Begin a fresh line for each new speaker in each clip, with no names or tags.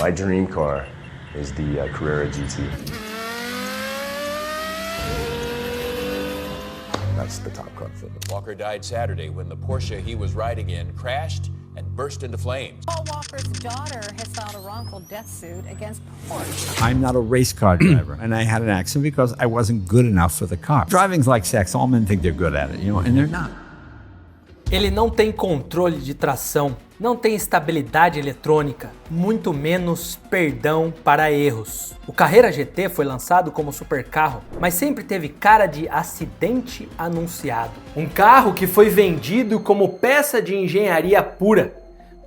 My dream car is the Carrera GT. That's the top car for me.
Walker died Saturday when the Porsche he was riding in crashed and burst into flames.
Paul Walker's daughter has filed a wrongful death suit against Porsche.
I'm not a race car driver, and I had an accident because I wasn't good enough for the car. Driving's like sex. All men think they're good at it, and they're not.
Ele não tem controle de tração, não tem estabilidade eletrônica, muito menos perdão para erros. O Carrera GT foi lançado como supercarro, mas sempre teve cara de acidente anunciado. Um carro que foi vendido como peça de engenharia pura.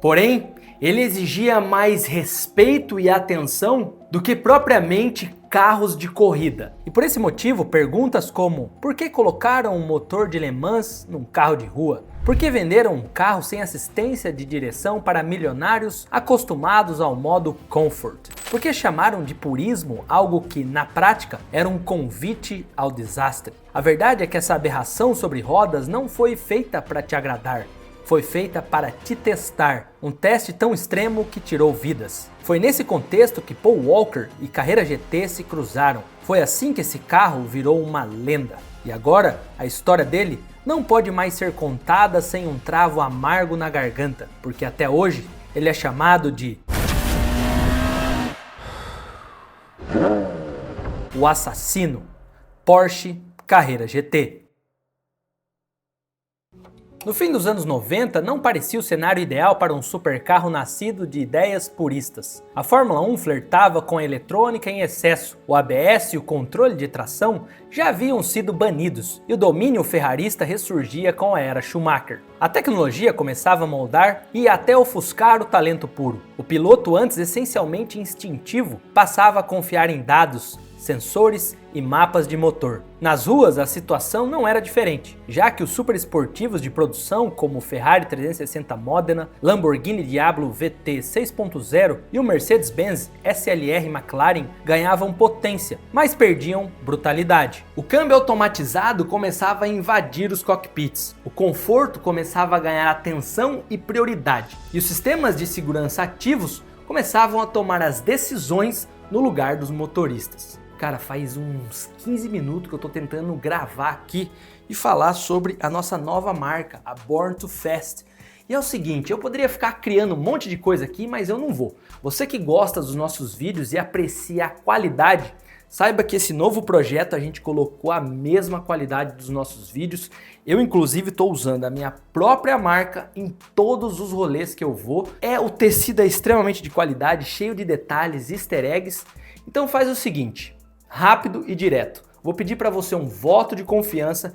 Porém, ele exigia mais respeito e atenção do que propriamente carros de corrida. E por esse motivo, perguntas como: por que colocaram um motor de Le Mans num carro de rua? Por que venderam um carro sem assistência de direção para milionários acostumados ao modo comfort? Por que chamaram de purismo algo que, na prática, era um convite ao desastre? A verdade é que essa aberração sobre rodas não foi feita para te agradar. Foi feita para te testar, um teste tão extremo que tirou vidas. Foi nesse contexto que Paul Walker e Carrera GT se cruzaram. Foi assim que esse carro virou uma lenda. E agora, a história dele não pode mais ser contada sem um travo amargo na garganta, porque até hoje ele é chamado de o assassino Porsche Carrera GT. No fim dos anos 90, não parecia o cenário ideal para um supercarro nascido de ideias puristas. A Fórmula 1 flertava com a eletrônica em excesso, o ABS e o controle de tração já haviam sido banidos, e o domínio ferrarista ressurgia com a era Schumacher. A tecnologia começava a moldar e até ofuscar o talento puro. O piloto, antes essencialmente instintivo, passava a confiar em dados, sensores e mapas de motor. Nas ruas, a situação não era diferente, já que os superesportivos de produção como o Ferrari 360 Modena, Lamborghini Diablo VT 6.0 e o Mercedes-Benz SLR McLaren ganhavam potência, mas perdiam brutalidade. O câmbio automatizado começava a invadir os cockpits, o conforto começava a ganhar atenção e prioridade, e os sistemas de segurança ativos começavam a tomar as decisões no lugar dos motoristas. Cara, faz uns 15 minutos que eu tô tentando gravar aqui e falar sobre a nossa nova marca, a Born to Fast. E é o seguinte, eu poderia ficar criando um monte de coisa aqui, mas eu não vou. Você que gosta dos nossos vídeos e aprecia a qualidade, saiba que esse novo projeto a gente colocou a mesma qualidade dos nossos vídeos. Eu inclusive estou usando a minha própria marca em todos os rolês que eu vou. O tecido é extremamente de qualidade, cheio de detalhes, easter eggs. Então faz o seguinte, rápido e direto. Vou pedir para você um voto de confiança.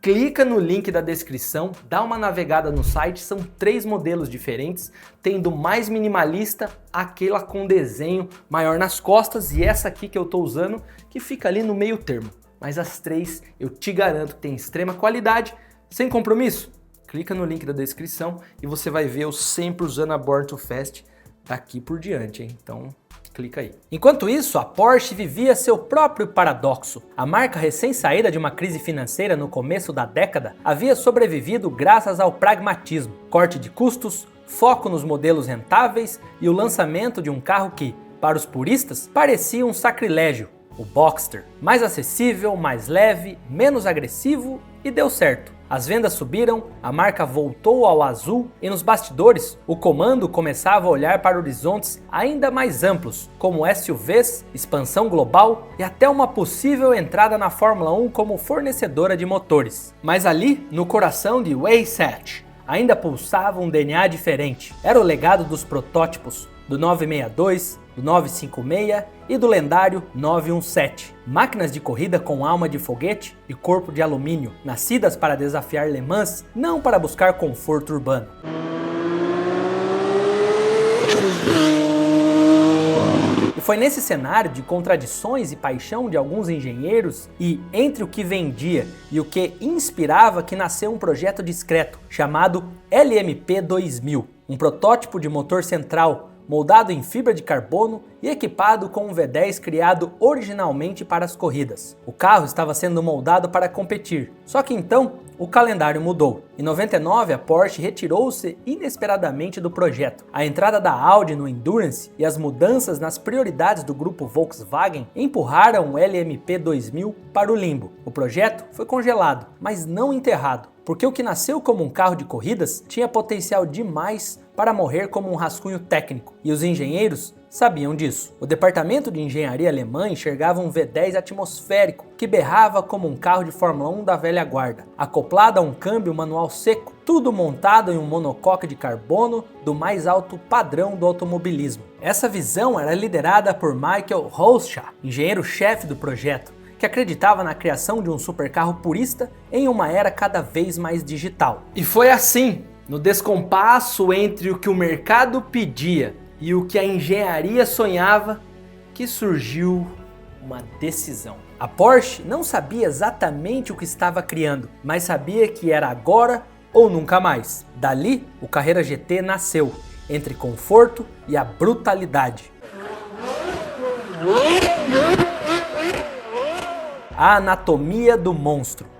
Clica no link da descrição, dá uma navegada no site, são 3 modelos diferentes, tendo o mais minimalista, aquela com desenho maior nas costas e essa aqui que eu estou usando, que fica ali no meio termo. Mas as 3 eu te garanto que tem extrema qualidade, sem compromisso. Clica no link da descrição e você vai ver eu sempre usando a Born to Fast daqui por diante, hein? Então clica aí. Enquanto isso, a Porsche vivia seu próprio paradoxo. A marca recém-saída de uma crise financeira no começo da década havia sobrevivido graças ao pragmatismo, corte de custos, foco nos modelos rentáveis e o lançamento de um carro que, para os puristas, parecia um sacrilégio, o Boxster. Mais acessível, mais leve, menos agressivo e deu certo. As vendas subiram, a marca voltou ao azul e nos bastidores o comando começava a olhar para horizontes ainda mais amplos, como SUVs, expansão global e até uma possível entrada na Fórmula 1 como fornecedora de motores. Mas ali, no coração de Wasatch, ainda pulsava um DNA diferente. Era o legado dos protótipos, do 962, do 956 e do lendário 917. Máquinas de corrida com alma de foguete e corpo de alumínio, nascidas para desafiar Le Mans, não para buscar conforto urbano. E foi nesse cenário de contradições e paixão de alguns engenheiros e entre o que vendia e o que inspirava que nasceu um projeto discreto chamado LMP 2000, um protótipo de motor central moldado em fibra de carbono e equipado com um V10 criado originalmente para as corridas. O carro estava sendo moldado para competir, só que então o calendário mudou. Em 99, a Porsche retirou-se inesperadamente do projeto. A entrada da Audi no Endurance e as mudanças nas prioridades do grupo Volkswagen empurraram o LMP 2000 para o limbo. O projeto foi congelado, mas não enterrado, porque o que nasceu como um carro de corridas tinha potencial demais para morrer como um rascunho técnico, e os engenheiros sabiam disso. O departamento de engenharia alemã enxergava um V10 atmosférico que berrava como um carro de Fórmula 1 da velha guarda, acoplado a um câmbio manual seco, tudo montado em um monocoque de carbono do mais alto padrão do automobilismo. Essa visão era liderada por Michael Holscha, engenheiro-chefe do projeto, que acreditava na criação de um supercarro purista em uma era cada vez mais digital. E foi assim, no descompasso entre o que o mercado pedia e o que a engenharia sonhava, que surgiu uma decisão. A Porsche não sabia exatamente o que estava criando, mas sabia que era agora ou nunca mais. Dali, o Carrera GT nasceu, entre conforto e a brutalidade. A anatomia do monstro.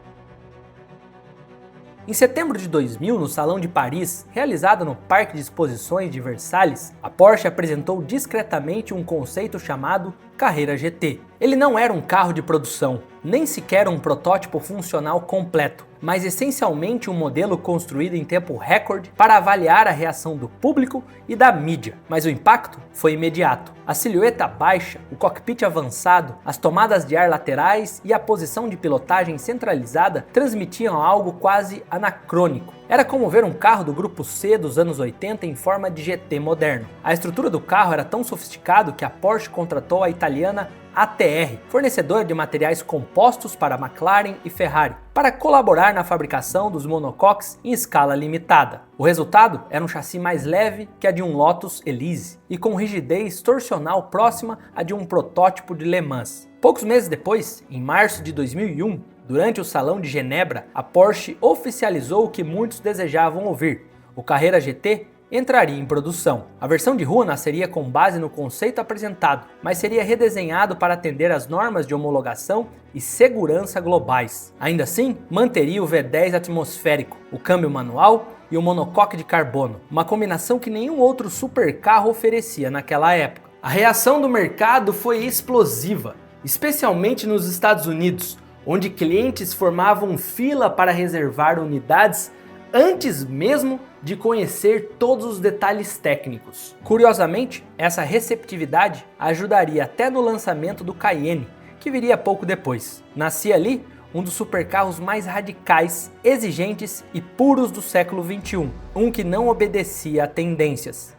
Em setembro de 2000, no Salão de Paris, realizado no Parque de Exposições de Versalhes, a Porsche apresentou discretamente um conceito chamado Carrera GT. Ele não era um carro de produção, nem sequer um protótipo funcional completo, mas essencialmente um modelo construído em tempo recorde para avaliar a reação do público e da mídia. Mas o impacto foi imediato. A silhueta baixa, o cockpit avançado, as tomadas de ar laterais e a posição de pilotagem centralizada transmitiam algo quase anacrônico. Era como ver um carro do grupo C dos anos 80 em forma de GT moderno. A estrutura do carro era tão sofisticado que a Porsche contratou a italiana ATR, fornecedora de materiais compostos para McLaren e Ferrari, para colaborar na fabricação dos monocoques em escala limitada. O resultado era um chassi mais leve que a de um Lotus Elise e com rigidez torsional próxima à de um protótipo de Le Mans. Poucos meses depois, em março de 2001, durante o Salão de Genebra, a Porsche oficializou o que muitos desejavam ouvir: o Carrera GT entraria em produção. A versão de rua nasceria com base no conceito apresentado, mas seria redesenhado para atender às normas de homologação e segurança globais. Ainda assim, manteria o V10 atmosférico, o câmbio manual e o monocoque de carbono, uma combinação que nenhum outro supercarro oferecia naquela época. A reação do mercado foi explosiva, especialmente nos Estados Unidos, onde clientes formavam fila para reservar unidades antes mesmo de conhecer todos os detalhes técnicos. Curiosamente, essa receptividade ajudaria até no lançamento do Cayenne, que viria pouco depois. Nascia ali um dos supercarros mais radicais, exigentes e puros do século XXI, um que não obedecia a tendências.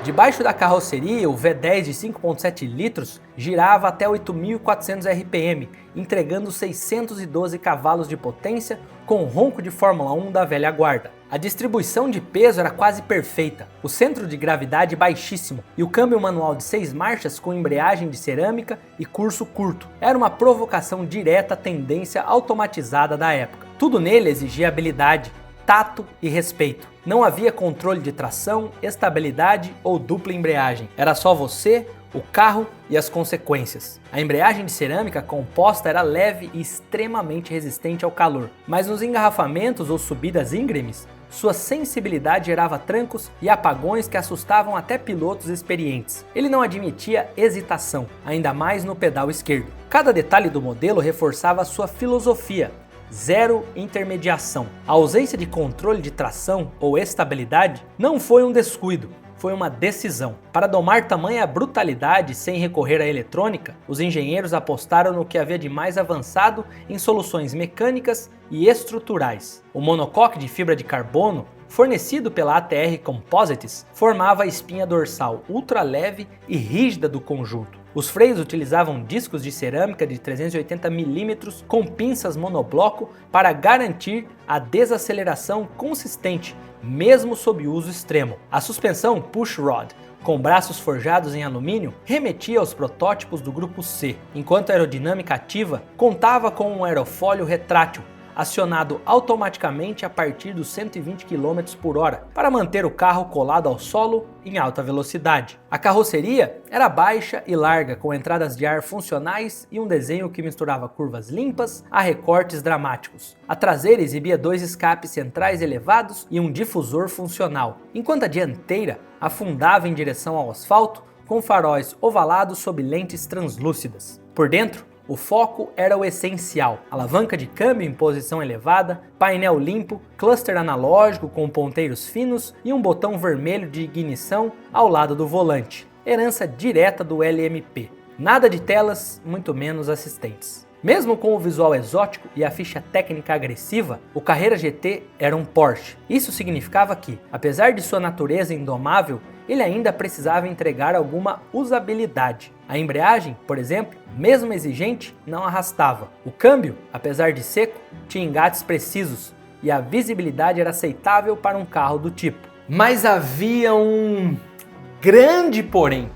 Debaixo da carroceria, o V10 de 5.7 litros girava até 8.400 RPM, entregando 612 cavalos de potência com ronco de Fórmula 1 da velha guarda. A distribuição de peso era quase perfeita, o centro de gravidade baixíssimo e o câmbio manual de 6 marchas com embreagem de cerâmica e curso curto. Era uma provocação direta à tendência automatizada da época. Tudo nele exigia habilidade, tato e respeito. Não havia controle de tração, estabilidade ou dupla embreagem. Era só você, o carro e as consequências. A embreagem de cerâmica composta era leve e extremamente resistente ao calor, mas nos engarrafamentos ou subidas íngremes, sua sensibilidade gerava trancos e apagões que assustavam até pilotos experientes. Ele não admitia hesitação, ainda mais no pedal esquerdo. Cada detalhe do modelo reforçava sua filosofia: zero intermediação. A ausência de controle de tração ou estabilidade não foi um descuido, foi uma decisão. Para domar tamanha brutalidade sem recorrer à eletrônica, os engenheiros apostaram no que havia de mais avançado em soluções mecânicas e estruturais. O monocoque de fibra de carbono, fornecido pela ATR Composites, formava a espinha dorsal ultra leve e rígida do conjunto. Os freios utilizavam discos de cerâmica de 380 mm com pinças monobloco para garantir a desaceleração consistente, mesmo sob uso extremo. A suspensão pushrod, com braços forjados em alumínio, remetia aos protótipos do grupo C, enquanto a aerodinâmica ativa contava com um aerofólio retrátil, acionado automaticamente a partir dos 120 km por hora, para manter o carro colado ao solo em alta velocidade. A carroceria era baixa e larga, com entradas de ar funcionais e um desenho que misturava curvas limpas a recortes dramáticos. A traseira exibia 2 escapes centrais elevados e um difusor funcional, enquanto a dianteira afundava em direção ao asfalto com faróis ovalados sob lentes translúcidas. Por dentro, o foco era o essencial: alavanca de câmbio em posição elevada, painel limpo, cluster analógico com ponteiros finos e um botão vermelho de ignição ao lado do volante, herança direta do LMP. Nada de telas, muito menos assistentes. Mesmo com o visual exótico e a ficha técnica agressiva, o Carrera GT era um Porsche. Isso significava que, apesar de sua natureza indomável, ele ainda precisava entregar alguma usabilidade. A embreagem, por exemplo, mesmo exigente, não arrastava. O câmbio, apesar de seco, tinha engates precisos e a visibilidade era aceitável para um carro do tipo. Mas havia um grande porém.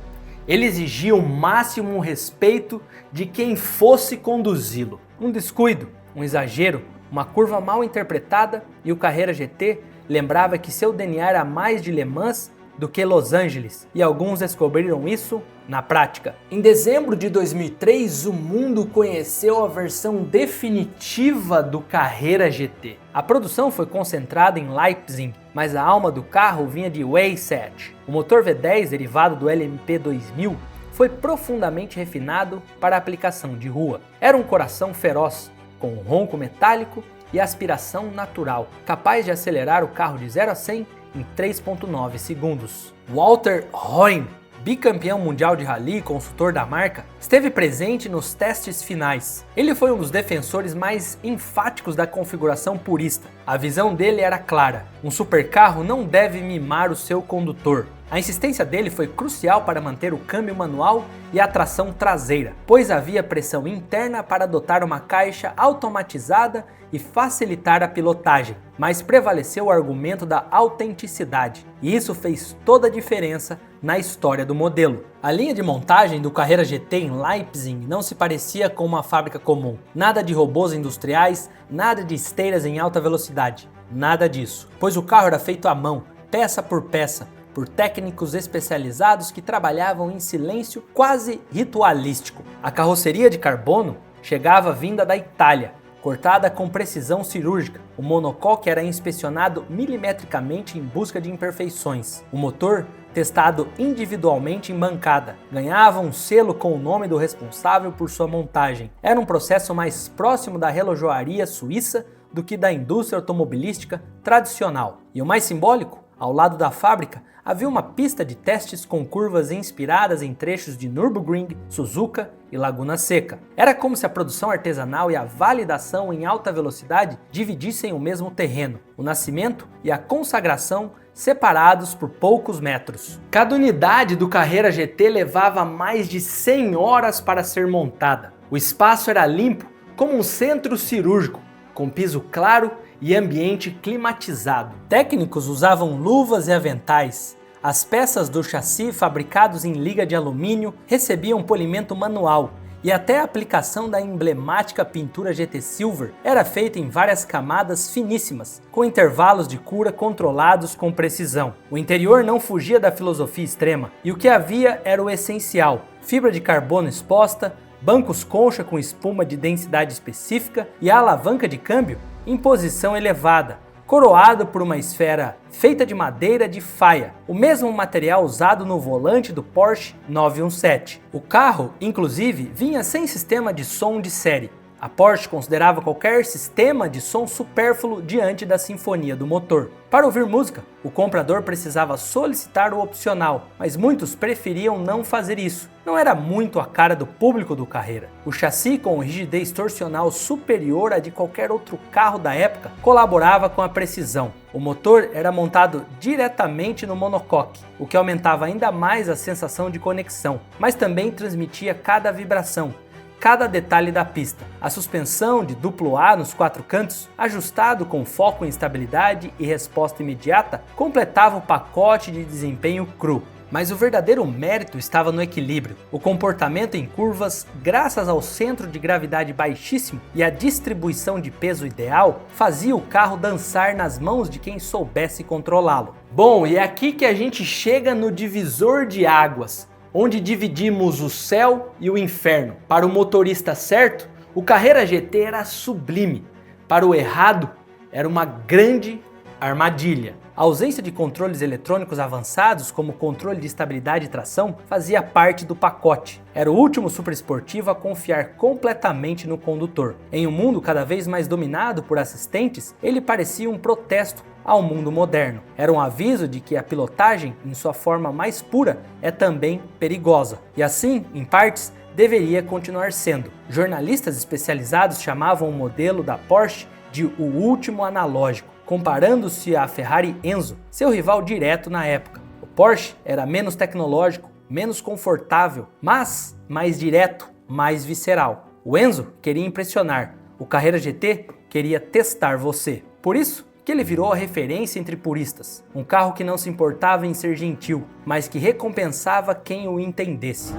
Ele exigia o máximo respeito de quem fosse conduzi-lo. Um descuido, um exagero, uma curva mal interpretada e o Carrera GT lembrava que seu DNA era mais de Le Mans do que Los Angeles, e alguns descobriram isso na prática. Em dezembro de 2003, o mundo conheceu a versão definitiva do Carrera GT. A produção foi concentrada em Leipzig, mas a alma do carro vinha de Weissach. O motor V10, derivado do LMP 2000, foi profundamente refinado para a aplicação de rua. Era um coração feroz, com um ronco metálico e aspiração natural, capaz de acelerar o carro de 0 a 100 em 3,9 segundos. Walter Röhrn, bicampeão mundial de rally e consultor da marca, esteve presente nos testes finais. Ele foi um dos defensores mais enfáticos da configuração purista. A visão dele era clara: um supercarro não deve mimar o seu condutor. A insistência dele foi crucial para manter o câmbio manual e a tração traseira, pois havia pressão interna para adotar uma caixa automatizada e facilitar a pilotagem, mas prevaleceu o argumento da autenticidade, e isso fez toda a diferença na história do modelo. A linha de montagem do Carrera GT em Leipzig não se parecia com uma fábrica comum. Nada de robôs industriais, nada de esteiras em alta velocidade, nada disso, pois o carro era feito à mão, peça por peça, por técnicos especializados que trabalhavam em silêncio quase ritualístico. A carroceria de carbono chegava vinda da Itália, cortada com precisão cirúrgica. O monocoque era inspecionado milimetricamente em busca de imperfeições. O motor, testado individualmente em bancada, ganhava um selo com o nome do responsável por sua montagem. Era um processo mais próximo da relojoaria suíça do que da indústria automobilística tradicional. E o mais simbólico, ao lado da fábrica, havia uma pista de testes com curvas inspiradas em trechos de Nürburgring, Suzuka e Laguna Seca. Era como se a produção artesanal e a validação em alta velocidade dividissem o mesmo terreno, o nascimento e a consagração separados por poucos metros. Cada unidade do Carrera GT levava mais de 100 horas para ser montada. O espaço era limpo como um centro cirúrgico, com piso claro e ambiente climatizado. Técnicos usavam luvas e aventais. As peças do chassi, fabricados em liga de alumínio, recebiam polimento manual, e até a aplicação da emblemática pintura GT Silver era feita em várias camadas finíssimas, com intervalos de cura controlados com precisão. O interior não fugia da filosofia extrema, e o que havia era o essencial: fibra de carbono exposta, bancos concha com espuma de densidade específica e a alavanca de câmbio em posição elevada, coroado por uma esfera feita de madeira de faia, o mesmo material usado no volante do Porsche 917. O carro, inclusive, vinha sem sistema de som de série. A Porsche considerava qualquer sistema de som supérfluo diante da sinfonia do motor. Para ouvir música, o comprador precisava solicitar o opcional, mas muitos preferiam não fazer isso. Não era muito a cara do público do Carrera. O chassi, com rigidez torsional superior à de qualquer outro carro da época, colaborava com a precisão. O motor era montado diretamente no monocoque, o que aumentava ainda mais a sensação de conexão, mas também transmitia cada vibração, cada detalhe da pista. A suspensão de duplo A nos 4 cantos, ajustado com foco em estabilidade e resposta imediata, completava o pacote de desempenho cru. Mas o verdadeiro mérito estava no equilíbrio. O comportamento em curvas, graças ao centro de gravidade baixíssimo e à distribuição de peso ideal, fazia o carro dançar nas mãos de quem soubesse controlá-lo. Bom, e é aqui que a gente chega no divisor de águas, onde dividimos o céu e o inferno. Para o motorista certo, o Carrera GT era sublime. Para o errado, era uma grande armadilha. A ausência de controles eletrônicos avançados, como controle de estabilidade e tração, fazia parte do pacote. Era o último superesportivo a confiar completamente no condutor. Em um mundo cada vez mais dominado por assistentes, ele parecia um protesto ao mundo moderno. Era um aviso de que a pilotagem, em sua forma mais pura, é também perigosa. E assim, em partes, deveria continuar sendo. Jornalistas especializados chamavam o modelo da Porsche de o último analógico, comparando-se à Ferrari Enzo, seu rival direto na época. O Porsche era menos tecnológico, menos confortável, mas mais direto, mais visceral. O Enzo queria impressionar, o Carrera GT queria testar você. Por isso que ele virou a referência entre puristas. Um carro que não se importava em ser gentil, mas que recompensava quem o entendesse.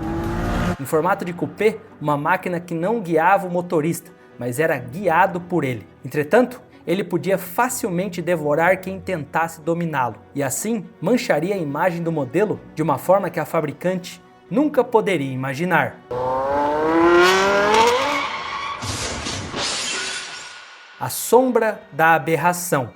Em formato de coupé, uma máquina que não guiava o motorista, mas era guiado por ele. Entretanto, ele podia facilmente devorar quem tentasse dominá-lo, e assim mancharia a imagem do modelo de uma forma que a fabricante nunca poderia imaginar. A sombra da aberração.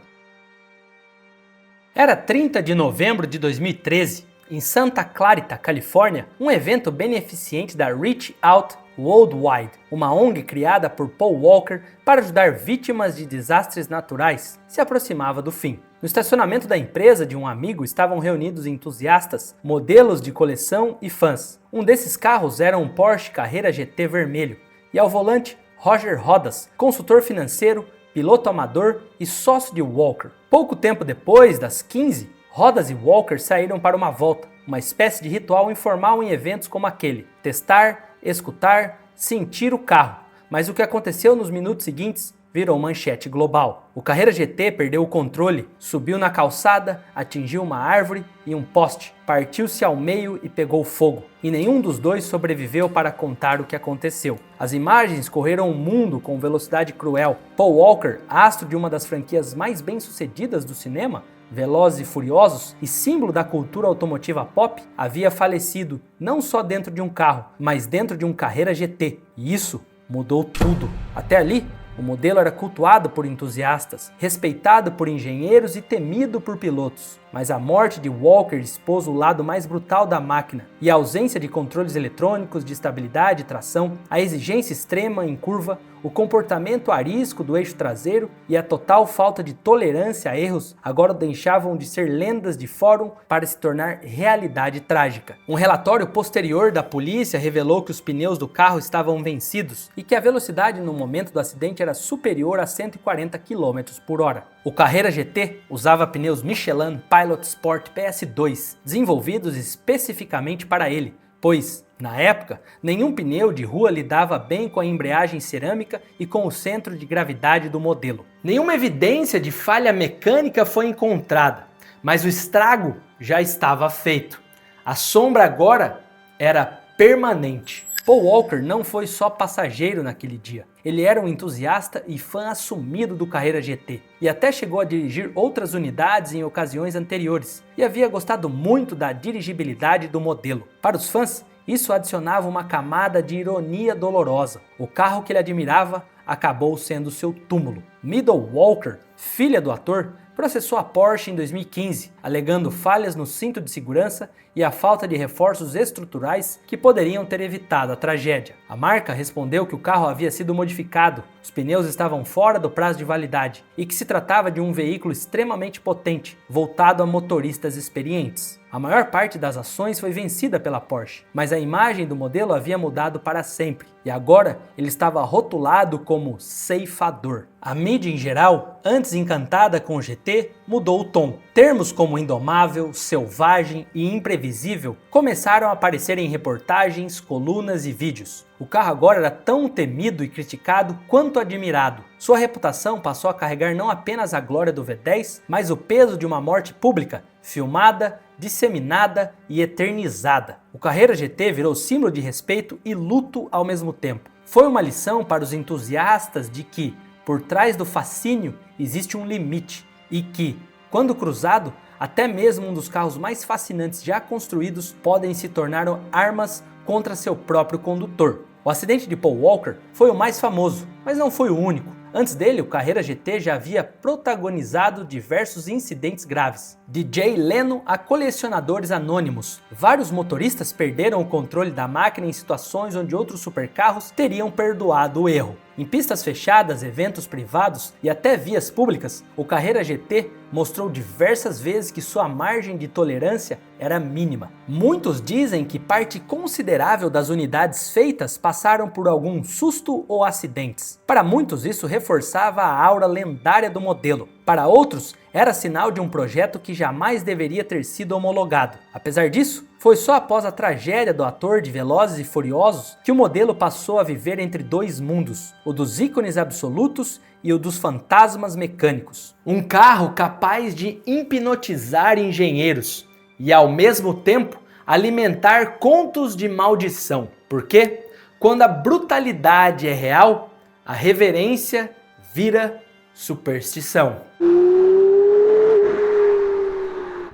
Era 30 de novembro de 2013, em Santa Clarita, Califórnia, um evento beneficente da Reach Out Worldwide, uma ONG criada por Paul Walker para ajudar vítimas de desastres naturais, se aproximava do fim. No estacionamento da empresa de um amigo estavam reunidos entusiastas, modelos de coleção e fãs. Um desses carros era um Porsche Carrera GT vermelho, e ao volante, Roger Rodas, consultor financeiro, piloto amador e sócio de Walker. Pouco tempo depois das 15, Rodas e Walker saíram para uma volta, uma espécie de ritual informal em eventos como aquele. Testar, escutar, sentir o carro. Mas o que aconteceu nos minutos seguintes virou manchete global. O Carrera GT perdeu o controle, subiu na calçada, atingiu uma árvore e um poste, partiu-se ao meio e pegou fogo. E nenhum dos dois sobreviveu para contar o que aconteceu. As imagens correram o mundo com velocidade cruel. Paul Walker, astro de uma das franquias mais bem-sucedidas do cinema, Velozes e Furiosos e símbolo da cultura automotiva pop, havia falecido não só dentro de um carro, mas dentro de um Carrera GT. E isso mudou tudo. Até ali, o modelo era cultuado por entusiastas, respeitado por engenheiros e temido por pilotos. Mas a morte de Walker expôs o lado mais brutal da máquina, e a ausência de controles eletrônicos de estabilidade e tração, a exigência extrema em curva, o comportamento arisco do eixo traseiro e a total falta de tolerância a erros agora deixavam de ser lendas de fórum para se tornar realidade trágica. Um relatório posterior da polícia revelou que os pneus do carro estavam vencidos e que a velocidade no momento do acidente era superior a 140 km por hora. O Carrera GT usava pneus Michelin Pilot Sport PS2, desenvolvidos especificamente para ele, pois, na época, nenhum pneu de rua lidava bem com a embreagem cerâmica e com o centro de gravidade do modelo. Nenhuma evidência de falha mecânica foi encontrada, mas o estrago já estava feito. A sombra agora era permanente. Paul Walker não foi só passageiro naquele dia. Ele era um entusiasta e fã assumido do Carrera GT, e até chegou a dirigir outras unidades em ocasiões anteriores, e havia gostado muito da dirigibilidade do modelo. Para os fãs, isso adicionava uma camada de ironia dolorosa. O carro que ele admirava acabou sendo seu túmulo. Meadow Walker, filha do ator, processou a Porsche em 2015, alegando falhas no cinto de segurança e a falta de reforços estruturais que poderiam ter evitado a tragédia. A marca respondeu que o carro havia sido modificado, os pneus estavam fora do prazo de validade e que se tratava de um veículo extremamente potente, voltado a motoristas experientes. A maior parte das ações foi vencida pela Porsche, mas a imagem do modelo havia mudado para sempre, e agora ele estava rotulado como ceifador. A mídia em geral, antes encantada com o GT, mudou o tom. Termos como indomável, selvagem e imprevisível começaram a aparecer em reportagens, colunas e vídeos. O carro agora era tão temido e criticado quanto admirado. Sua reputação passou a carregar não apenas a glória do V10, mas o peso de uma morte pública filmada, disseminada e eternizada. O Carrera GT virou símbolo de respeito e luto ao mesmo tempo. Foi uma lição para os entusiastas de que, por trás do fascínio, existe um limite e que, quando cruzado, até mesmo um dos carros mais fascinantes já construídos podem se tornar armas contra seu próprio condutor. O acidente de Paul Walker foi o mais famoso, mas não foi o único. Antes dele, o Carrera GT já havia protagonizado diversos incidentes graves. De Jay Leno a colecionadores anônimos, vários motoristas perderam o controle da máquina em situações onde outros supercarros teriam perdoado o erro. Em pistas fechadas, eventos privados e até vias públicas, o Carrera GT mostrou diversas vezes que sua margem de tolerância era mínima. Muitos dizem que parte considerável das unidades feitas passaram por algum susto ou acidentes. Para muitos, isso reforçava a aura lendária do modelo. Para outros, era sinal de um projeto que jamais deveria ter sido homologado. Apesar disso, foi só após a tragédia do ator de Velozes e Furiosos que o modelo passou a viver entre dois mundos, o dos ícones absolutos e o dos fantasmas mecânicos. Um carro capaz de hipnotizar engenheiros e, ao mesmo tempo, alimentar contos de maldição. Por quê? Quando a brutalidade é real, a reverência vira superstição.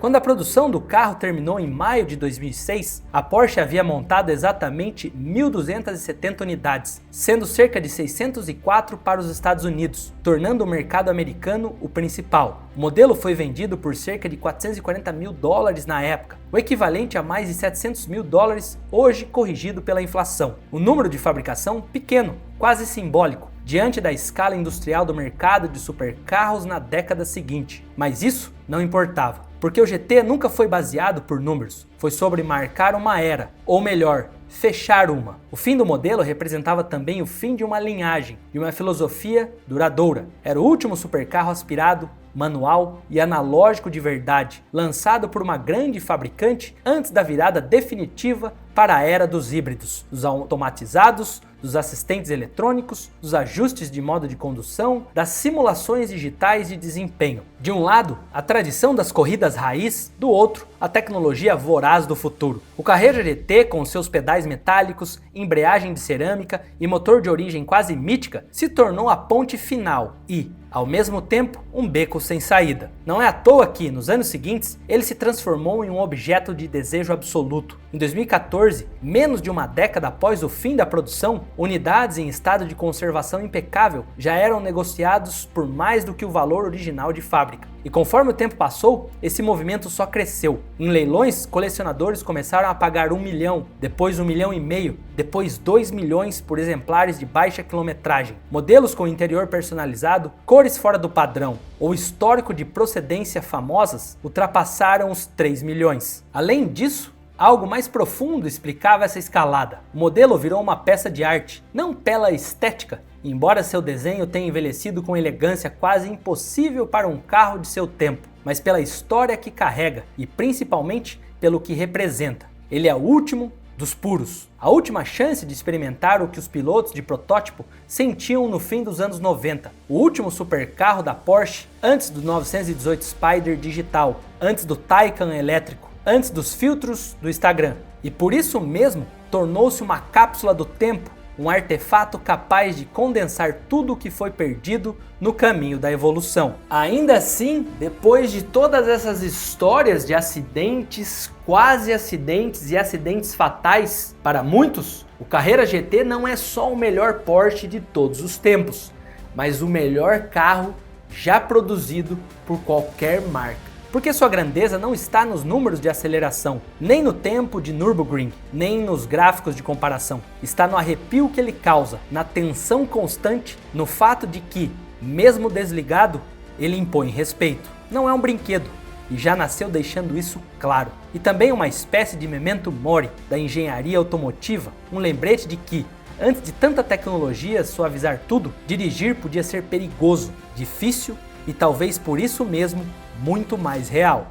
Quando a produção do carro terminou em maio de 2006, a Porsche havia montado exatamente 1.270 unidades, sendo cerca de 604 para os Estados Unidos, tornando o mercado americano o principal. O modelo foi vendido por cerca de $440 mil na época, o equivalente a mais de $700 mil hoje corrigido pela inflação. O número de fabricação pequeno, quase simbólico, diante da escala industrial do mercado de supercarros na década seguinte. Mas isso não importava, porque o GT nunca foi baseado por números, foi sobre marcar uma era, ou melhor, fechar uma. O fim do modelo representava também o fim de uma linhagem, de uma filosofia duradoura. Era o último supercarro aspirado, manual e analógico de verdade, lançado por uma grande fabricante antes da virada definitiva para a era dos híbridos, dos automatizados, dos assistentes eletrônicos, dos ajustes de modo de condução, das simulações digitais de desempenho. De um lado, a tradição das corridas raiz, do outro, a tecnologia voraz do futuro. O Carrera GT, com seus pedais metálicos, embreagem de cerâmica e motor de origem quase mítica, se tornou a ponte final e, ao mesmo tempo, um beco sem saída. Não é à toa que, nos anos seguintes, ele se transformou em um objeto de desejo absoluto. Em 2014, menos de uma década após o fim da produção, unidades em estado de conservação impecável já eram negociados por mais do que o valor original de fábrica. E conforme o tempo passou, esse movimento só cresceu. Em leilões, colecionadores começaram a pagar 1 milhão, depois 1,5 milhão, depois 2 milhões por exemplares de baixa quilometragem. Modelos com interior personalizado, cores fora do padrão ou histórico de procedência famosas ultrapassaram os 3 milhões. Além disso, algo mais profundo explicava essa escalada. O modelo virou uma peça de arte, não pela estética, embora seu desenho tenha envelhecido com elegância quase impossível para um carro de seu tempo, mas pela história que carrega e principalmente pelo que representa. Ele é o último dos puros, a última chance de experimentar o que os pilotos de protótipo sentiam no fim dos anos 90, o último supercarro da Porsche antes do 918 Spider digital, antes do Taycan elétrico, antes dos filtros do Instagram. E por isso mesmo, tornou-se uma cápsula do tempo, um artefato capaz de condensar tudo o que foi perdido no caminho da evolução. Ainda assim, depois de todas essas histórias de acidentes, quase acidentes e acidentes fatais, para muitos, o Carrera GT não é só o melhor Porsche de todos os tempos, mas o melhor carro já produzido por qualquer marca. Porque sua grandeza não está nos números de aceleração, nem no tempo de Nürburgring, nem nos gráficos de comparação. Está no arrepio que ele causa, na tensão constante, no fato de que, mesmo desligado, ele impõe respeito. Não é um brinquedo, e já nasceu deixando isso claro. E também uma espécie de memento mori da engenharia automotiva, um lembrete de que, antes de tanta tecnologia suavizar tudo, dirigir podia ser perigoso, difícil e talvez por isso mesmo muito mais real.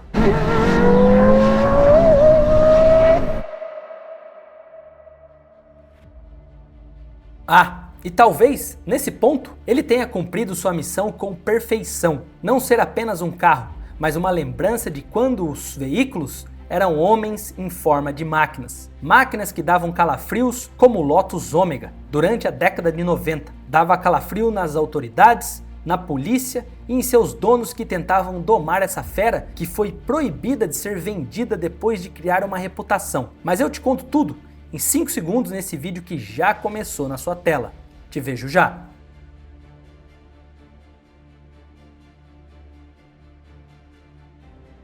E talvez, nesse ponto, ele tenha cumprido sua missão com perfeição. Não ser apenas um carro, mas uma lembrança de quando os veículos eram homens em forma de máquinas. Máquinas que davam calafrios como o Lotus Ômega durante a década de 90. Dava calafrio nas autoridades, na polícia e em seus donos que tentavam domar essa fera que foi proibida de ser vendida depois de criar uma reputação. Mas eu te conto tudo em 5 segundos nesse vídeo que já começou na sua tela. Te vejo já!